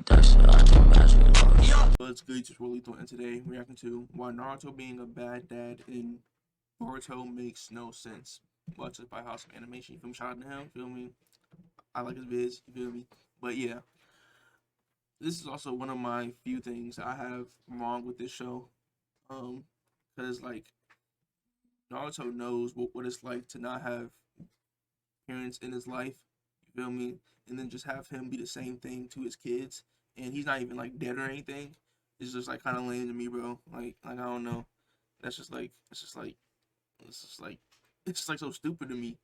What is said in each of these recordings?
That's I think magic lost. What's good, just Lethal, and today we're reacting to why Naruto being a bad dad in Boruto makes no sense. Watch it by House of Animation, you feel me? Shout out to him, feel me? I like his vids, you feel me? But yeah, this is also one of my few things I have wrong with this show. Cause like Naruto knows what it's like to not have parents in his life, you feel me? And then just have him be the same thing to his kids, and he's not even like dead or anything. It's just like kind of lame to me, bro. Like I don't know. That's just like it's just like so stupid to me.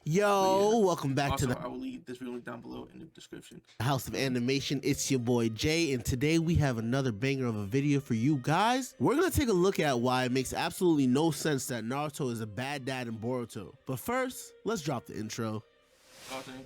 Yo, Yeah. welcome back Also, to the I will leave this video link down below in the description. House of Animation. It's your boy Jay, and today we have another banger of a video for you guys. We're gonna take a look at why it makes absolutely no sense that Naruto is a bad dad in Boruto. But first, let's drop the intro. Okay.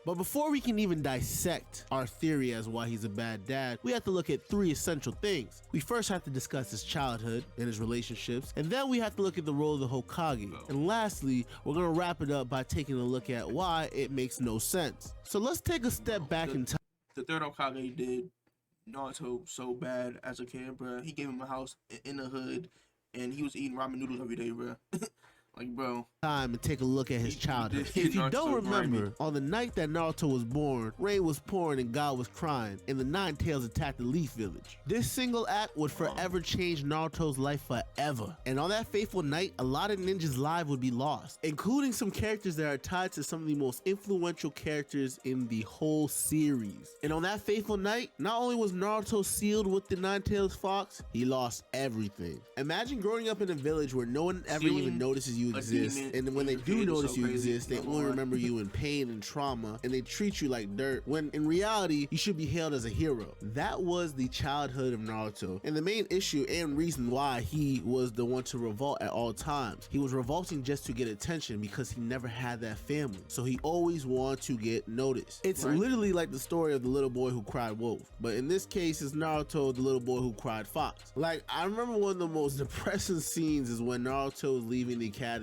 But before we can even dissect our theory as why he's a bad dad, we have to look at three essential things. We first have to discuss his childhood and his relationships, and then we have to look at the role of the Hokage. And lastly, we're gonna wrap it up by taking a look at why it makes no sense. So let's take a step back in time. The third Hokage did Naruto so bad as a kid, bro. He gave him a house in the hood, and he was eating ramen noodles every day, bro. Like, bro. And take a look at his childhood. If you don't remember, on the night that Naruto was born, rain was pouring and God was crying, and the Nine Tails attacked the Leaf Village. This single act would forever change Naruto's life forever. And on that fateful night, a lot of ninjas' lives would be lost, including some characters that are tied to some of the most influential characters in the whole series. And on that fateful night, not only was Naruto sealed with the Nine Tails Fox, he lost everything. Imagine growing up in a village where no one ever even notices you exist, and when they do notice you exist, they only remember you in pain and trauma, and they treat you like dirt, when in reality, you should be hailed as a hero. That was the childhood of Naruto, and the main issue and reason why he was the one to revolt at all times. He was revolting just to get attention because he never had that family, so he always wanted to get noticed. It's literally like the story of the little boy who cried wolf, but in this case, it's Naruto, the little boy who cried fox. Like, I remember one of the most depressing scenes is when Naruto is leaving the academy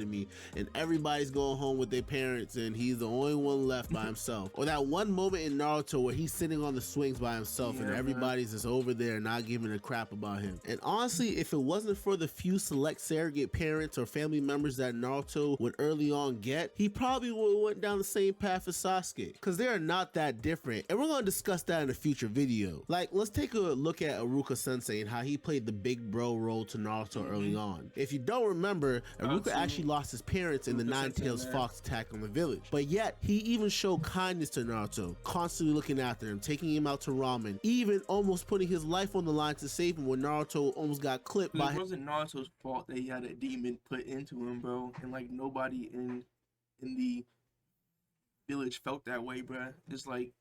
and everybody's going home with their parents and he's the only one left by himself. Or that one moment in Naruto where he's sitting on the swings by himself, and everybody's just over there not giving a crap about him. And honestly, if it wasn't for the few select surrogate parents or family members that Naruto would early on get, he probably would have went down the same path as Sasuke, because they are not that different, and we're going to discuss that in a future video. Like, let's take a look at Iruka Sensei and how he played the big bro role to Naruto early on. If you don't remember, Iruka actually lost his parents in the Nine Tails Fox attack on the village, but yet he even showed kindness to Naruto, constantly looking after him, taking him out to ramen, even almost putting his life on the line to save him when Naruto almost got clipped by him. It wasn't Naruto's fault that he had a demon put into him, bro, and like nobody in the village felt that way, bro. It's like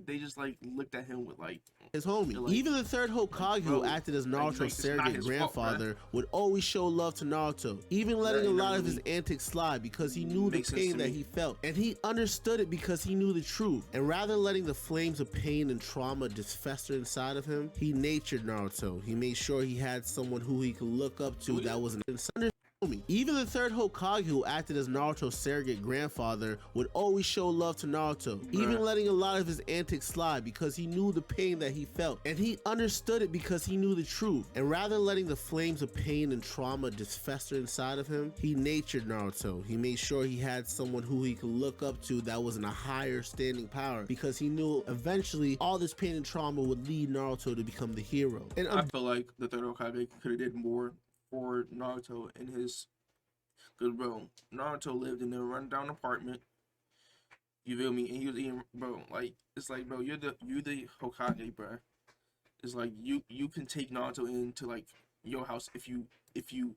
they just like looked at him with like his homie. Like, even the third Hokage, who acted as Naruto's surrogate grandfather, would always show love to Naruto, even letting a lot of his antics slide because he knew the pain that he felt, and he understood it because he knew the truth. And rather than letting the flames of pain and trauma just fester inside of him, he nurtured Naruto. He made sure he had someone who he could look up to that was an insider. Even the third Hokage, who acted as Naruto's surrogate grandfather, would always show love to Naruto, even letting a lot of his antics slide because he knew the pain that he felt, and he understood it because he knew the truth. And rather than letting the flames of pain and trauma just fester inside of him, he nurtured Naruto. He made sure he had someone who he could look up to that was in a higher standing power, because he knew eventually all this pain and trauma would lead Naruto to become the hero. And I feel like the third Hokage could have did more for Naruto and his good bro. Naruto lived in a rundown apartment. You feel me? And he was eating, bro. Like, it's like, bro, you're the Hokage, bro. It's like you can take Naruto into like your house if you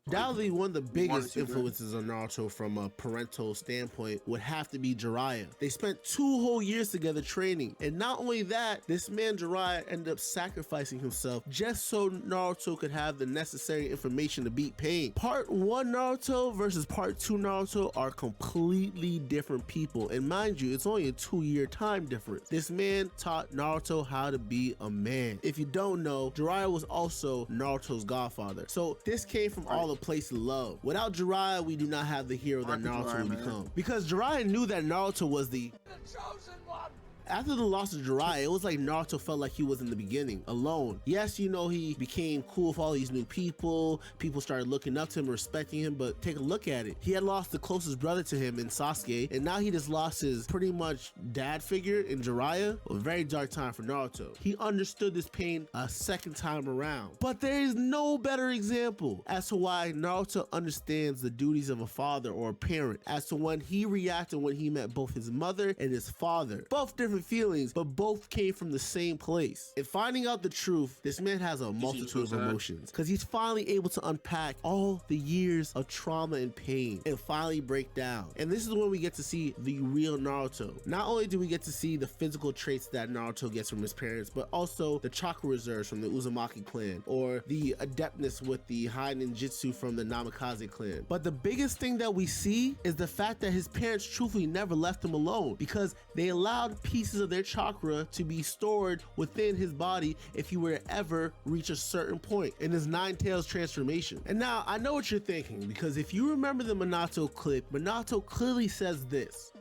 Undoubtedly, one of the biggest influences on Naruto from a parental standpoint would have to be Jiraiya. They spent 2 whole years together training, and not only that, this man Jiraiya ended up sacrificing himself just so Naruto could have the necessary information to beat pain. Part 1 Naruto versus Part 2 Naruto are completely different people, and mind you, it's only a 2-year time difference. This man taught Naruto how to be a man. If you don't know, Jiraiya was also Naruto's godfather, so this came came from all the place of love. Without Jiraiya, we do not have the hero that Naruto would become. Because Jiraiya knew that Naruto was the chosen one. After the loss of Jiraiya, it was like Naruto felt like he was in the beginning, alone. Yes, you know, he became cool with all these new people. People started looking up to him, respecting him, but take a look at it. He had lost the closest brother to him in Sasuke, and now he just lost his pretty much dad figure in Jiraiya. A very dark time for Naruto. He understood this pain a second time around. But there is no better example as to why Naruto understands the duties of a father or a parent, as to when he reacted when he met both his mother and his father. Both different feelings, but both came from the same place. In finding out the truth, this man has a multitude of emotions because he's finally able to unpack all the years of trauma and pain and finally break down. And this is when we get to see the real Naruto. Not only do we get to see the physical traits that Naruto gets from his parents, but also the chakra reserves from the Uzumaki clan, or the adeptness with the high ninjutsu from the Namikaze clan. But the biggest thing that we see is the fact that his parents truthfully never left him alone, because they allowed pieces of their chakra to be stored within his body if he were to ever reach a certain point in his Nine Tails transformation. And now I know what you're thinking, because if you remember the Minato clip, Minato clearly says this: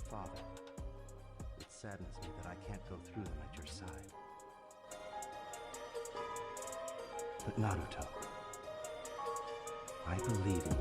Father, it saddens me that I can't go through them at your side. But Naruto, I believe in you.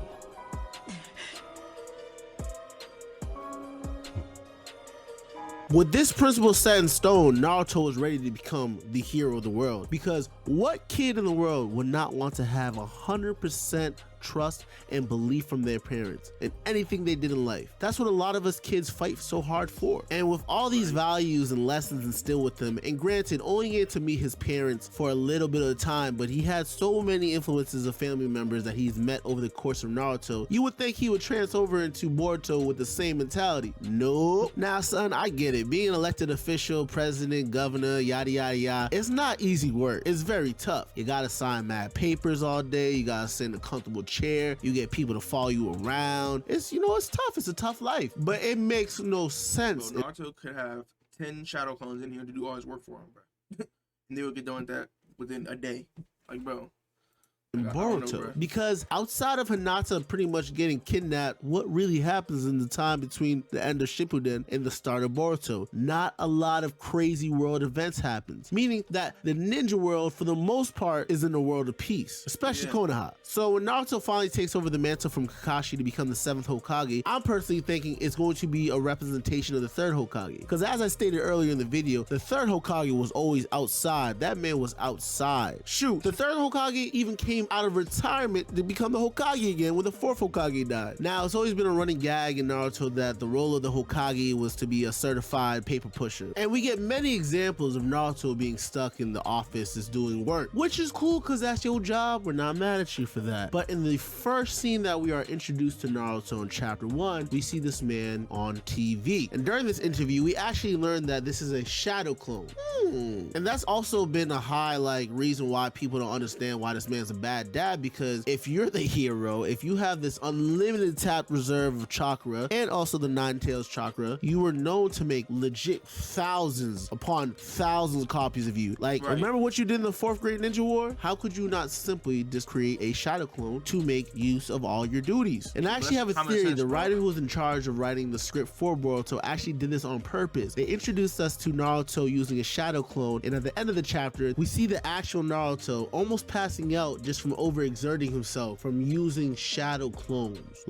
With this principle set in stone, Naruto was ready to become the hero of the world, because what kid in the world would not want to have 100% trust and belief from their parents in anything they did in life? That's what a lot of us kids fight so hard for. And with all these values and lessons instilled with him, and granted, only getting to meet his parents for a little bit of the time, but he had so many influences of family members that he's met over the course of Naruto, you would think he would transfer over into Boruto with the same mentality. Nope. Now, son, I get it. Being an elected official, president, governor, yada, yada, yada, it's not easy work. It's very tough. You gotta sign mad papers all day. You gotta sit in a comfortable chair. You get people to follow you around. It's, you know, it's tough. It's a tough life, but it makes no sense. Bro, Naruto could have 10 shadow clones in here to do all his work for him, bro. And they would get done with that within a day. Like, bro. Boruto, because outside of Hinata pretty much getting kidnapped, what really happens in the time between the end of Shippuden and the start of Boruto? Not a lot of crazy world events happens, meaning that the ninja world for the most part is in a world of peace, especially Konoha. So when Naruto finally takes over the mantle from Kakashi to become the 7th Hokage, I'm personally thinking it's going to be a representation of the 3rd Hokage, because as I stated earlier in the video, the 3rd Hokage was always outside. That man was outside. Shoot, the 3rd Hokage even came out of retirement to become the Hokage again when the 4th Hokage died. Now, it's always been a running gag in Naruto that the role of the Hokage was to be a certified paper pusher, and we get many examples of Naruto being stuck in the office is doing work, which is cool because that's your job. We're not mad at you for that. But in the first scene that we are introduced to Naruto in chapter 1, we see this man on TV, and during this interview we actually learn that this is a shadow clone. And that's also been a high reason why people don't understand why this man's a bad dad, because if you're the hero, if you have this unlimited tapped reserve of chakra and also the Nine Tails chakra, you were known to make legit thousands upon thousands of copies of you. Remember what you did in the 4th Great Ninja War? How could you not simply just create a shadow clone to make use of all your duties? And I actually have a theory. The writer who was in charge of writing the script for Boruto actually did this on purpose. They introduced us to Naruto using a shadow clone, and at the end of the chapter we see the actual Naruto almost passing out just from overexerting himself from using shadow clones.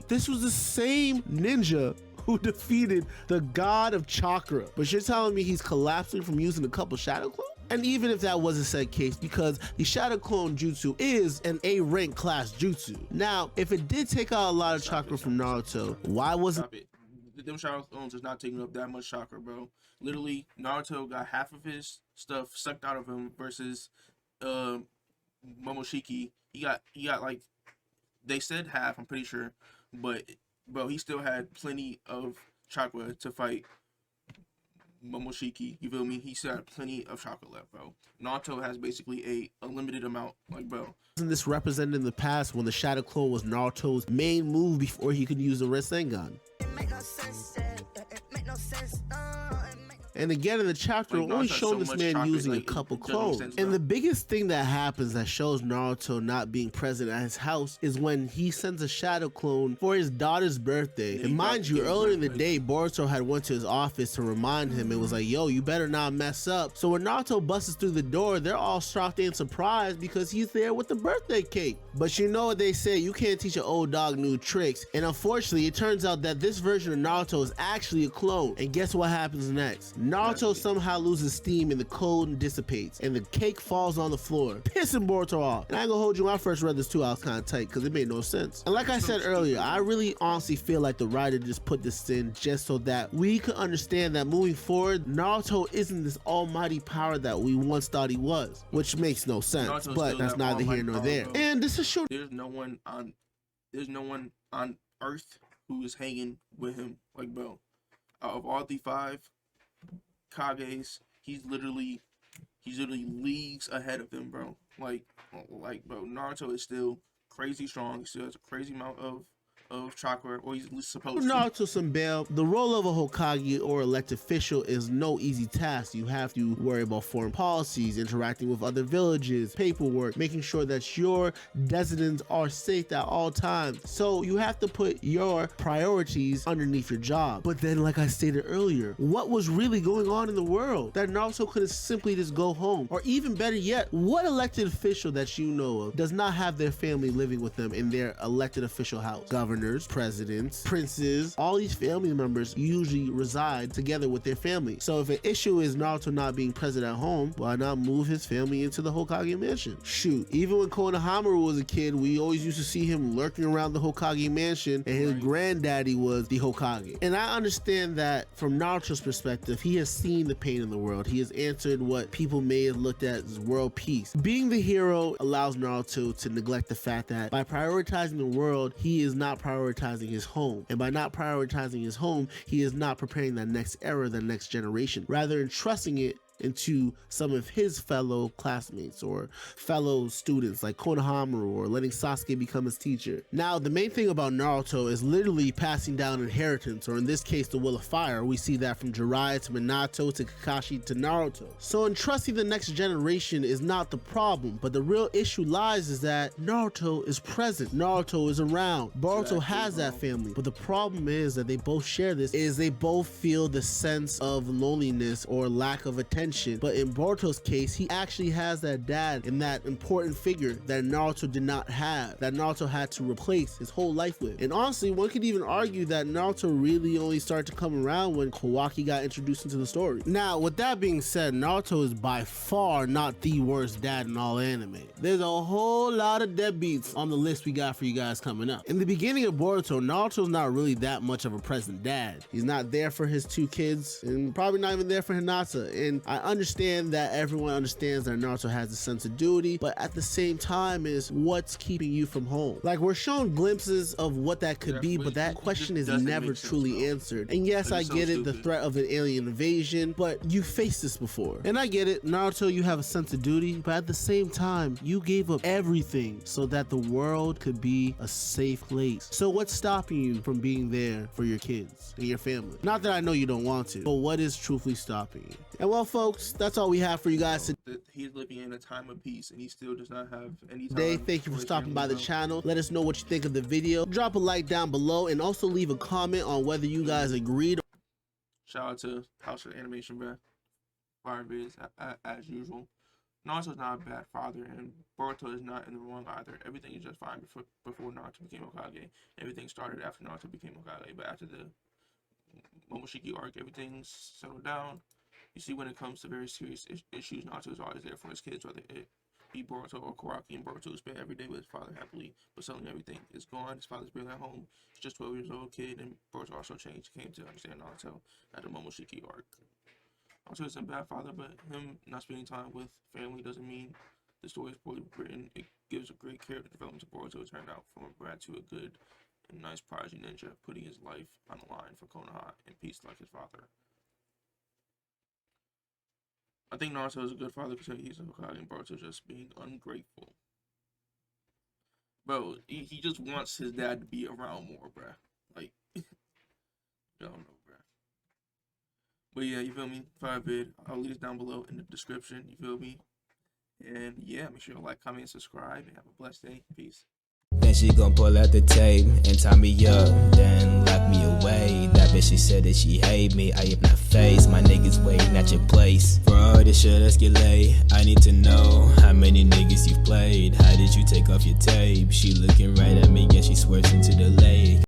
This was the same ninja who defeated the god of chakra, but you're telling me he's collapsing from using a couple shadow clones? And even if that wasn't said case, because the shadow clone jutsu is an A rank class jutsu. Now, if it did take out a lot of chakra from Naruto, why wasn't it? Them shadow clones is not taking up that much chakra, bro. Literally, Naruto got half of his stuff sucked out of him versus Momoshiki. He got like, they said half, I'm pretty sure, but bro, he still had plenty of chakra to fight Momoshiki. You feel me? He still had plenty of chakra left, bro. Naruto has basically a limited amount, bro. Wasn't this represented in the past when the shadow clone was Naruto's main move before he could use the Rasengan? It make no sense. And again in the chapter, Like, we're only Naruto has showing so this much man chakra, using like, a couple it doesn't make clones. sense, And though. the biggest thing that happens that shows Naruto not being present at his house is when he sends a shadow clone for his daughter's birthday. Yeah, And he mind got you, his earlier in the birthday. day, Boruto had went to his office to remind him and was like, yo, you better not mess up. So when Naruto busts through the door, they're all shocked and surprised because he's there with the birthday cake. But you know what they say, you can't teach an old dog new tricks. And unfortunately, it turns out that this version of Naruto is actually a clone. And guess what happens next? Naruto somehow loses steam and the code dissipates and the cake falls on the floor, pissing Boruto off. And I ain't gonna hold you, when I first read this too, I was kind of tight because it made no sense. And like I said earlier, I really honestly feel like the writer just put this in just so that we could understand that moving forward, Naruto isn't this almighty power that we once thought he was, which makes no sense, Naruto's but still that's that neither here almighty nor power, there. bro. And this is sure There's no one on Earth who is hanging with him. Like, bro, out of all the 5 Kages, he's literally leagues ahead of him, bro. Like, bro, Naruto is still crazy strong. He still has a crazy amount of chakra, or he's supposed to. Naruto some bail. The role of a Hokage or elected official is no easy task. You have to worry about foreign policies, interacting with other villages, paperwork, making sure that your descendants are safe at all times. So you have to put your priorities underneath your job. But then, like I stated earlier, what was really going on in the world that Naruto could simply just go home? Or even better yet, what elected official that you know of does not have their family living with them in their elected official house? Governors, presidents, princes, all these family members usually reside together with their family. So if an issue is Naruto not being present at home, why not move his family into the Hokage mansion? Shoot, even when Konohamaru was a kid, we always used to see him lurking around the Hokage mansion, and his granddaddy was the Hokage. And I understand that from Naruto's perspective, he has seen the pain in the world. He has answered what people may have looked at as world peace. Being the hero allows Naruto to neglect the fact that by prioritizing the world, he is not prioritizing his home. And by not prioritizing his home, he is not preparing that next era, the next generation, rather entrusting it into some of his fellow classmates or fellow students like Konohamaru, or letting Sasuke become his teacher. Now, the main thing about Naruto is literally passing down inheritance, or in this case, the Will of Fire. We see that from Jiraiya to Minato to Kakashi to Naruto. So entrusting the next generation is not the problem, but the real issue lies is that Naruto is present. Naruto is around. Boruto has that family, but the problem is that they both share this, is they both feel the sense of loneliness or lack of attention. But in Boruto's case, he actually has that dad and that important figure that Naruto did not have, that Naruto had to replace his whole life with. And honestly, one could even argue that Naruto really only started to come around when Kawaki got introduced into the story. Now, with that being said, Naruto is by far not the worst dad in all anime. There's a whole lot of deadbeats on the list we got for you guys coming up. In the beginning of Boruto, Naruto's not really that much of a present dad. He's not there for his 2 kids, and probably not even there for Hinata. And I understand that everyone understands that Naruto has a sense of duty, but at the same time is what's keeping you from home? Like, we're shown glimpses of what that could be, but that question is never truly answered. And yes, I get it, the threat of an alien invasion, but you faced this before. And I get it, Naruto, you have a sense of duty, but at the same time, you gave up everything so that the world could be a safe place. So what's stopping you from being there for your kids and your family? Not that I know you don't want to, but what is truthfully stopping you? And well, folks, that's all we have for you guys today. He's living in a time of peace, and he still does not have any time. Thank you for stopping by the channel. Let us know what you think of the video. Drop a like down below, and also leave a comment on whether you guys agreed. Shout out to House of Animation, bro. Fire vids, as usual. Naruto's not a bad father, and Boruto is not in the wrong either. Everything is just fine before Naruto became Hokage. Everything started after Naruto became Hokage, but after the Momoshiki arc, everything's settled down. You see, when it comes to very serious issues, Naruto is always there for his kids, whether it be Boruto or Kawaki, and Boruto spent every day with his father happily, but suddenly everything is gone. His father's barely at home. He's just 12 years old kid, and Boruto also changed. He came to understand Naruto at the Momoshiki arc. Naruto isn't a bad father, but him not spending time with family doesn't mean the story is poorly written. It gives a great character development to Boruto. It turned out from a brat to a good and nice prodigy ninja, putting his life on the line for Konoha and peace like his father. I think Naruto is a good father because he's a Hokage, and Boruto just being ungrateful. Bro, he just wants his dad to be around more, bruh. Like, I don't know, bruh. But yeah, you feel me? Fire vid. I'll leave it down below in the description. You feel me? And yeah, make sure you like, comment, and subscribe, and have a blessed day. Peace. Then she gon' pull out the tape and tie me up, then lock me away. That bitch, she said that she hate me. I am not faced. My niggas waiting at your place. For all this shit escalate, I need to know how many niggas you've played. How did you take off your tape? She looking right at me and she swerves into the lake.